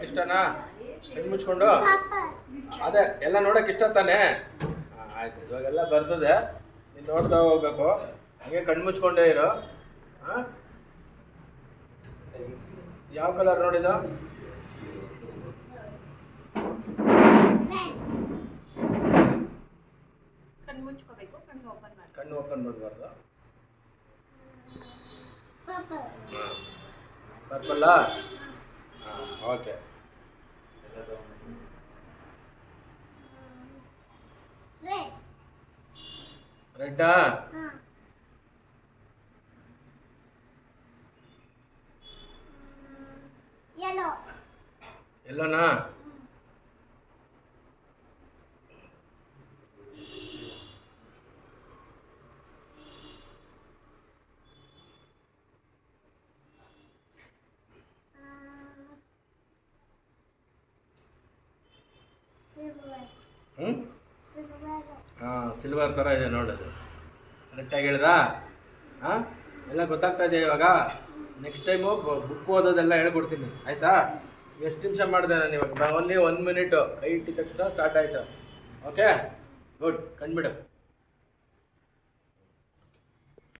ನೋಡೋಕೆ ಇಷ್ಟನಾ? ಕಣ್ಣು ಮುಚ್ಕೊಂಡು ಅದೇ ಎಲ್ಲ ನೋಡೋಕೆ ಇಷ್ಟ ತಾನೇ? ಆಯ್ತು, ಇವಾಗೆಲ್ಲ ಬರ್ತದೆ, ನೀನು ನೋಡ್ತಾ ಹೋಗ್ಬೇಕು. ಹಾಗೆ ಕಣ್ಣು ಮುಚ್ಕೊಂಡೇ ಇರು. ಹಾಂ, ಯಾವ ಕಲರ್ ನೋಡಿದ? ಕಣ್ಣು ಓಪನ್ ಮಾಡಬಾರ್ದು. ಪರ್ಪಲ್ಲ? ಹಾಂ, ಓಕೆ. ರೆಡ್ಡಾ? ಎಲ್ಲೋನಾ? ಹಾಂ, ಸಿಲ್ವರ್ ಥರ ಇದೆ ನೋಡೋದು. ಕರೆಕ್ಟಾಗಿ ಹೇಳಿದಾ? ಹಾಂ, ಎಲ್ಲ ಗೊತ್ತಾಗ್ತಾ ಇದೆ ಇವಾಗ. ನೆಕ್ಸ್ಟ್ ಟೈಮು ಬುಕ್ ಓದೋದೆಲ್ಲ ಹೇಳ್ಕೊಡ್ತೀನಿ, ಆಯಿತಾ? ಎಷ್ಟು ನಿಮಿಷ ಮಾಡಿದೆ ನಾನು ಇವಾಗ? Only 1 minute. ಕೈ ಇಟ್ಟಿದ ತಕ್ಷಣ ಸ್ಟಾರ್ಟ್ ಆಯಿತು. Okay, good. ಕಂಡುಬಿಡು.